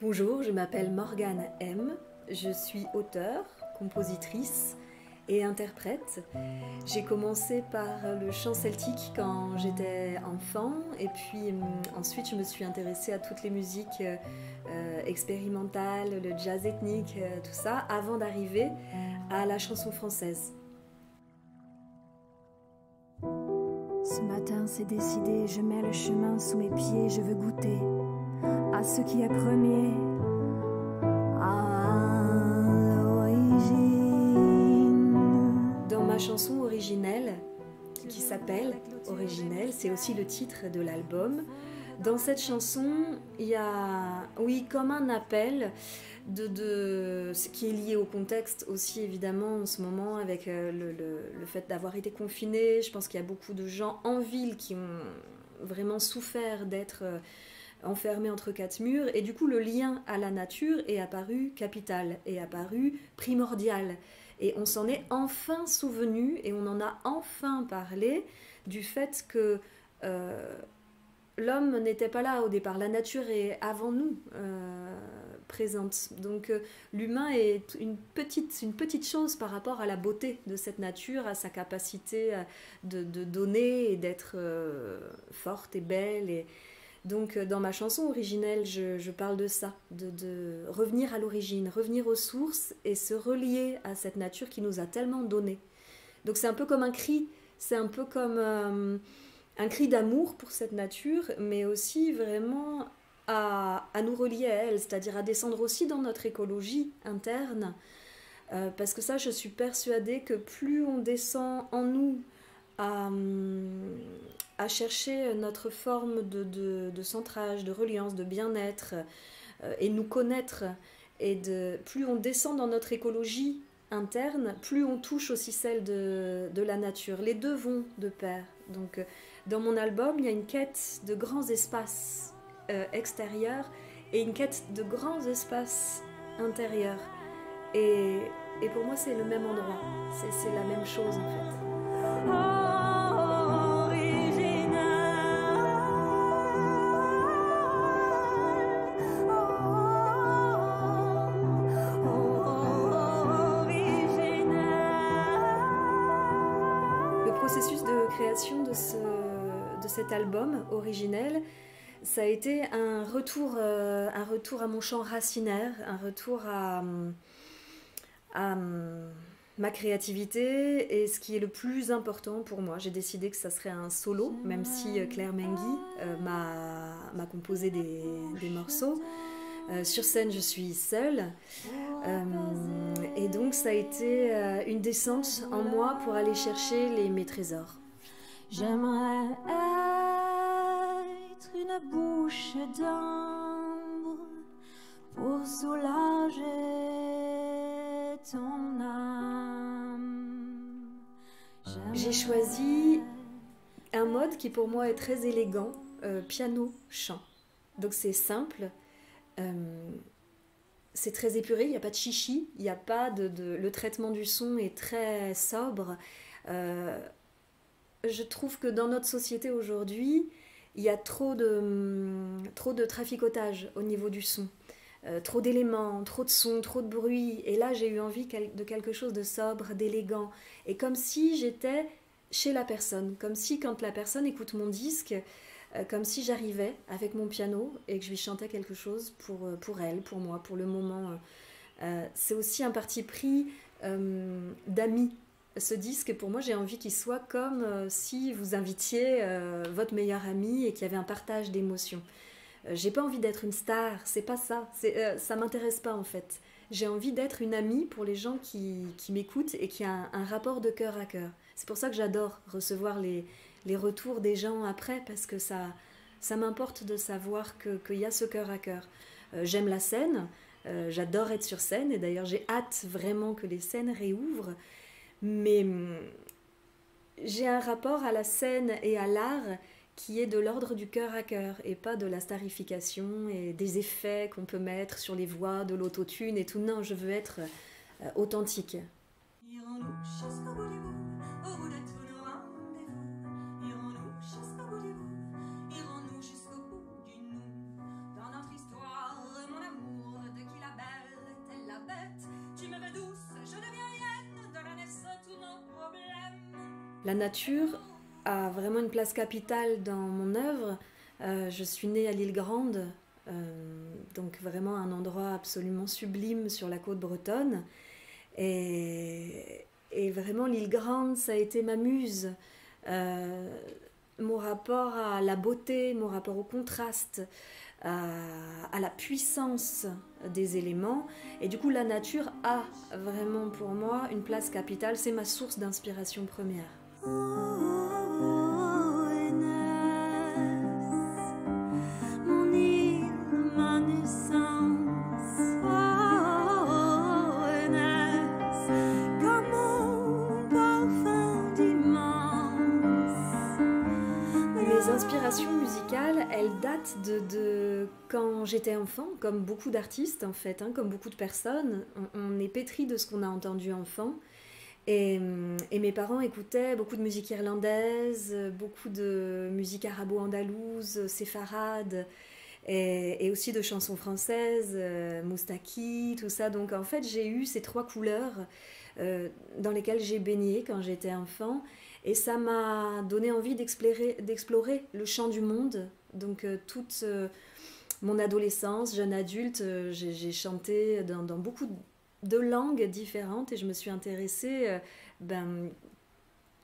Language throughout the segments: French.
Bonjour, je m'appelle Morgane M. Je suis auteure, compositrice et interprète. J'ai commencé par le chant celtique quand j'étais enfant et puis ensuite je me suis intéressée à toutes les musiques expérimentales, le jazz ethnique, tout ça, avant d'arriver à la chanson française. Ce matin, c'est décidé, je mets le chemin sous mes pieds, je veux goûter à ce qui est premier, à l'origine. Dans ma chanson originelle, qui s'appelle Originelle, c'est aussi le titre de l'album. Dans cette chanson, il y a, oui, comme un appel de ce qui est lié au contexte aussi évidemment en ce moment avec le fait d'avoir été confiné. Je pense qu'il y a beaucoup de gens en ville qui ont vraiment souffert d'être enfermés entre quatre murs et du coup le lien à la nature est apparu capital, est apparu primordial. Et on s'en est enfin souvenu et on en a enfin parlé du fait que l'homme n'était pas là au départ, la nature est avant nous présente. Donc l'humain est une petite chose par rapport à la beauté de cette nature, à sa capacité de donner et d'être forte et belle. Et donc dans ma chanson originelle, je parle de ça, de revenir à l'origine, revenir aux sources et se relier à cette nature qui nous a tellement donné. Donc c'est un peu comme un cri, c'est un peu comme un cri d'amour pour cette nature, mais aussi vraiment à nous relier à elle, c'est-à-dire à descendre aussi dans notre écologie interne, parce que ça, je suis persuadée que plus on descend en nous à chercher notre forme de centrage, de reliance, de bien-être, et nous connaître, plus on descend dans notre écologie interne, plus on touche aussi celle de la nature. Les deux vont de pair. Donc, dans mon album, il y a une quête de grands espaces extérieurs et une quête de grands espaces intérieurs. Et pour moi, c'est le même endroit. C'est la même chose, en fait. Le processus de création de cet album originel, ça a été un retour à mon chant racinaire, un retour à ma créativité et ce qui est le plus important pour moi. J'ai décidé que ça serait un solo, même si Claire Menghi m'a composé des morceaux. Sur scène, je suis seule. Et donc, ça a été une descente en moi pour aller chercher mes trésors. J'aimerais être une bouche d'ambre pour soulager ton âme. J'ai choisi un mode qui pour moi est très élégant, piano-chant. Donc c'est simple, c'est très épuré, il n'y a pas de chichi, il n'y a pas le traitement du son est très sobre. Je trouve que dans notre société aujourd'hui, il y a trop de traficotage au niveau du son. Trop d'éléments, trop de sons, trop de bruit. Et là, j'ai eu envie de quelque chose de sobre, d'élégant. Et comme si j'étais chez la personne. Comme si quand la personne écoute mon disque, comme si j'arrivais avec mon piano et que je lui chantais quelque chose pour elle, pour moi, pour le moment. C'est aussi un parti pris d'amis. Ce disque, pour moi, j'ai envie qu'il soit comme si vous invitiez votre meilleur ami et qu'il y avait un partage d'émotions. J'ai pas envie d'être une star, c'est pas ça. Ça m'intéresse pas en fait. J'ai envie d'être une amie pour les gens qui m'écoutent et qui a un rapport de cœur à cœur. C'est pour ça que j'adore recevoir les retours des gens après, parce que ça m'importe de savoir qu'il y a ce cœur à cœur. J'aime la scène, j'adore être sur scène et d'ailleurs j'ai hâte vraiment que les scènes réouvrent. Mais j'ai un rapport à la scène et à l'art qui est de l'ordre du cœur à cœur et pas de la starification et des effets qu'on peut mettre sur les voix, de l'autotune et tout. Non, je veux être authentique. Irons-nous jusqu'au bout du bout, au bout de tous nos rendez-vous. Irons-nous jusqu'au bout du bout, irons-nous jusqu'au bout du nous. Dans notre histoire, mon amour. La nature a vraiment une place capitale dans mon œuvre. Je suis née à l'île Grande, donc vraiment un endroit absolument sublime sur la côte bretonne. Et vraiment l'île Grande, ça a été ma muse. Mon rapport à la beauté, mon rapport au contraste, à la puissance des éléments. Et du coup, la nature a vraiment pour moi une place capitale. C'est ma source d'inspiration première. Mon île, ma naissance, comme un parfum d'immense. Mes inspirations musicales, elles datent de quand j'étais enfant, comme beaucoup d'artistes en fait, comme beaucoup de personnes. On est pétri de ce qu'on a entendu enfant. Et mes parents écoutaient beaucoup de musique irlandaise, beaucoup de musique arabo-andalouse, séfarade, et aussi de chansons françaises, Moustaki, tout ça. Donc en fait, j'ai eu ces trois couleurs dans lesquelles j'ai baigné quand j'étais enfant. Et ça m'a donné envie d'explorer le chant du monde. Donc toute mon adolescence, jeune adulte, j'ai chanté dans beaucoup de langues différentes et je me suis intéressée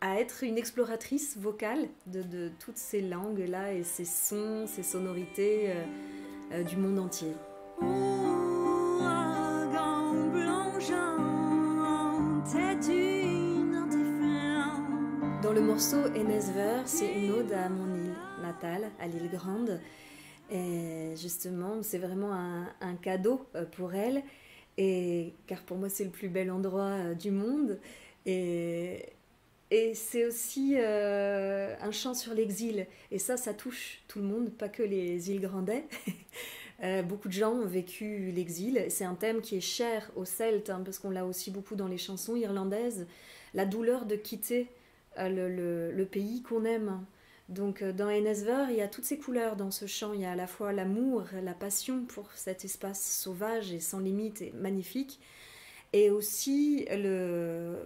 à être une exploratrice vocale de toutes ces langues-là et ces sons, ces sonorités du monde entier. Dans le morceau Enesver, c'est une ode à mon île natale, à l'île Grande. Et justement, c'est vraiment un cadeau pour elle. Car pour moi c'est le plus bel endroit du monde et c'est aussi un chant sur l'exil et ça touche tout le monde, pas que les îles Grandais. Beaucoup de gens ont vécu l'exil, c'est un thème qui est cher aux Celtes parce qu'on l'a aussi beaucoup dans les chansons irlandaises, la douleur de quitter le pays qu'on aime. Donc dans Enesver, il y a toutes ces couleurs dans ce chant. Il y a à la fois l'amour, la passion pour cet espace sauvage et sans limite et magnifique. Et aussi,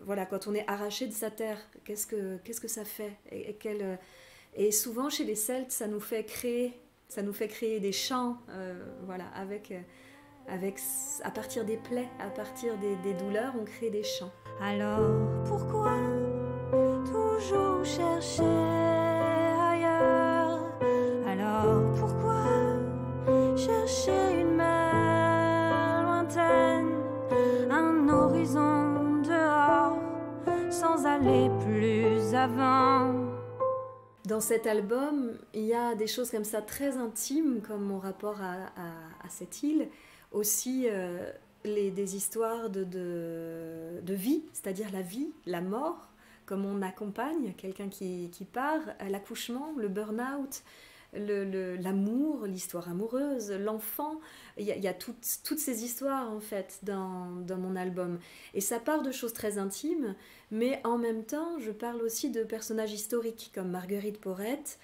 voilà, quand on est arraché de sa terre, qu'est-ce que ça fait et souvent chez les Celtes, ça nous fait créer des chants voilà, à partir des plaies, à partir des douleurs, on crée des chants. Alors pourquoi toujours chercher? Alors pourquoi chercher une mer lointaine, un horizon dehors, sans aller plus avant? Dans cet album, il y a des choses comme ça très intimes, comme mon rapport à cette île, aussi des histoires de vie, c'est-à-dire la vie, la mort, comme on accompagne quelqu'un qui part, l'accouchement, le burn-out, l'amour, l'histoire amoureuse, l'enfant. Il y a toutes ces histoires en fait dans mon album. Et ça part de choses très intimes, mais en même temps, je parle aussi de personnages historiques comme Marguerite Porete,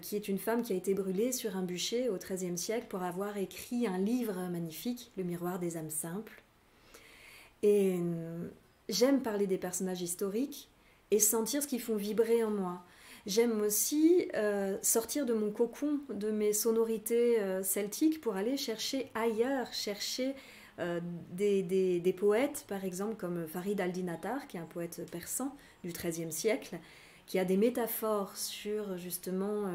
qui est une femme qui a été brûlée sur un bûcher au XIIIe siècle pour avoir écrit un livre magnifique, Le miroir des âmes simples. Et j'aime parler des personnages historiques et sentir ce qu'ils font vibrer en moi. J'aime aussi sortir de mon cocon, de mes sonorités celtiques pour aller chercher ailleurs, chercher des poètes, par exemple, comme Farid al-Din-Attar, qui est un poète persan du XIIIe siècle, qui a des métaphores sur justement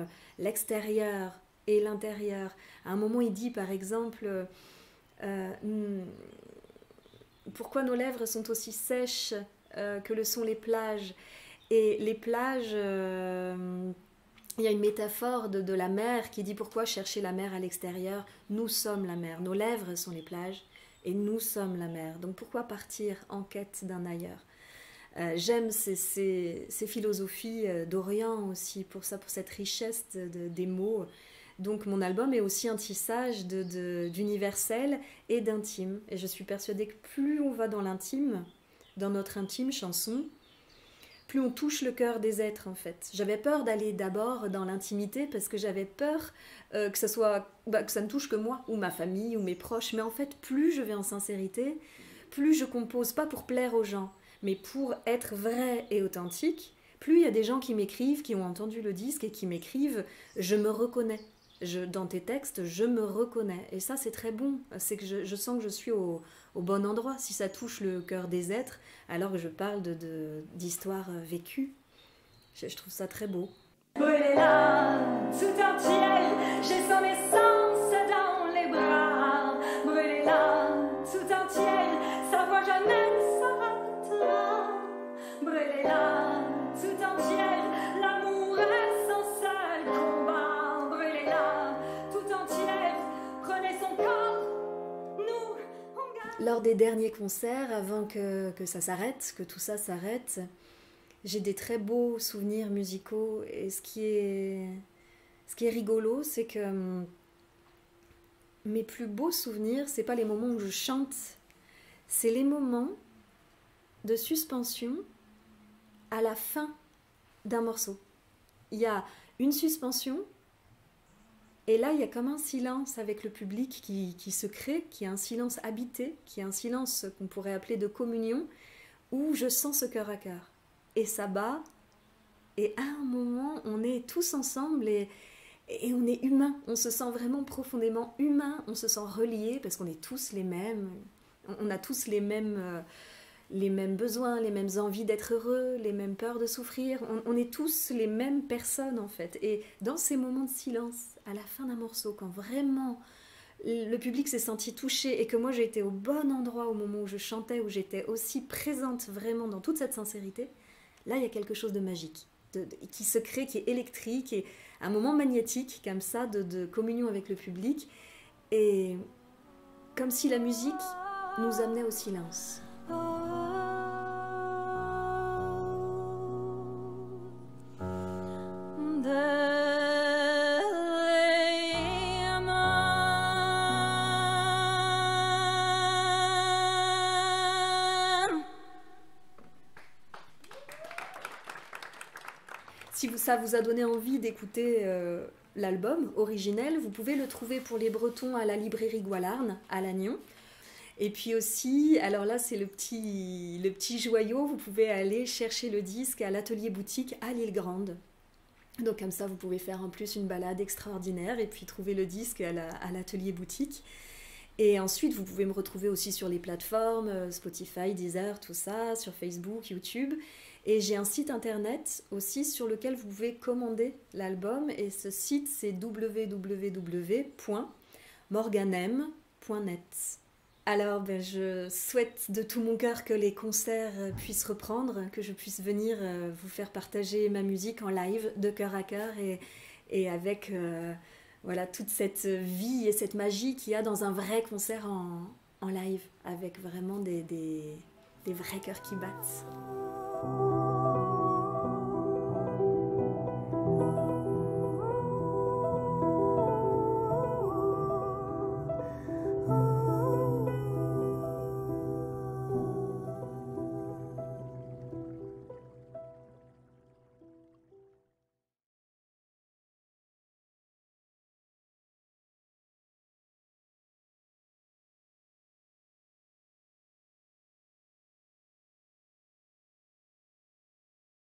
l'extérieur et l'intérieur. À un moment, il dit, par exemple, pourquoi nos lèvres sont aussi sèches que le sont les plages. Et les plages, il y a une métaphore de la mer qui dit pourquoi chercher la mer à l'extérieur? Nous sommes la mer, nos lèvres sont les plages et nous sommes la mer. Donc pourquoi partir en quête d'un ailleurs? J'aime ces philosophies d'Orient aussi, pour cette richesse des mots. Donc mon album est aussi un tissage d'universel et d'intime. Et je suis persuadée que plus on va dans l'intime, dans notre intime chanson, plus on touche le cœur des êtres en fait. J'avais peur d'aller d'abord dans l'intimité parce que j'avais peur que ça ne touche que moi ou ma famille ou mes proches. Mais en fait, plus je vais en sincérité, plus je compose pas pour plaire aux gens, mais pour être vrai et authentique, plus il y a des gens qui m'écrivent, qui ont entendu le disque et qui m'écrivent « je me reconnais ». Dans tes textes, je me reconnais. Et ça, c'est très bon. C'est que je sens que je suis au bon endroit. Si ça touche le cœur des êtres, alors que je parle d'histoires vécues, je trouve ça très beau. Brûlée là, tout entière, j'ai son essence dans les bras. Brûlée là, tout entière, sa voix jamais ne s'arrêtera. Brûlée là, tout entière, l'amour est son seul combat. Brûlée là, tout entière, prenez son corps, nous, on garde. Lors des derniers concerts, avant que ça s'arrête, que tout ça s'arrête, j'ai des très beaux souvenirs musicaux. Et ce qui est rigolo, c'est que mes plus beaux souvenirs, c'est pas les moments où je chante, c'est les moments de suspension à la fin d'un morceau. Il y a une suspension, et là il y a comme un silence avec le public qui se crée, qui est un silence habité, qui est un silence qu'on pourrait appeler de communion, où je sens ce cœur à cœur. Et ça bat, et à un moment, on est tous ensemble et on est humain. On se sent vraiment profondément humain, on se sent reliés parce qu'on est tous les mêmes. On a tous les mêmes besoins, les mêmes envies d'être heureux, les mêmes peurs de souffrir. On est tous les mêmes personnes en fait. Et dans ces moments de silence, à la fin d'un morceau, quand vraiment le public s'est senti touché et que moi j'ai été au bon endroit au moment où je chantais, où j'étais aussi présente vraiment dans toute cette sincérité, là, il y a quelque chose de magique, qui se crée, qui est électrique, et un moment magnétique, comme ça, de communion avec le public, et comme si la musique nous amenait au silence. Si ça vous a donné envie d'écouter l'album originel, vous pouvez le trouver pour les Bretons à la librairie Goualarn, à Lannion. Et puis aussi, alors là c'est le petit joyau, vous pouvez aller chercher le disque à l'atelier boutique à l'Île-Grande. Donc comme ça vous pouvez faire en plus une balade extraordinaire et puis trouver le disque à l'atelier boutique. Et ensuite vous pouvez me retrouver aussi sur les plateformes, Spotify, Deezer, tout ça, sur Facebook, YouTube. Et j'ai un site internet aussi sur lequel vous pouvez commander l'album. Et ce site, c'est www.morganem.net. Alors, je souhaite de tout mon cœur que les concerts puissent reprendre, que je puisse venir vous faire partager ma musique en live, de cœur à cœur, et avec voilà, toute cette vie et cette magie qu'il y a dans un vrai concert en live, avec vraiment des vrais cœurs qui battent.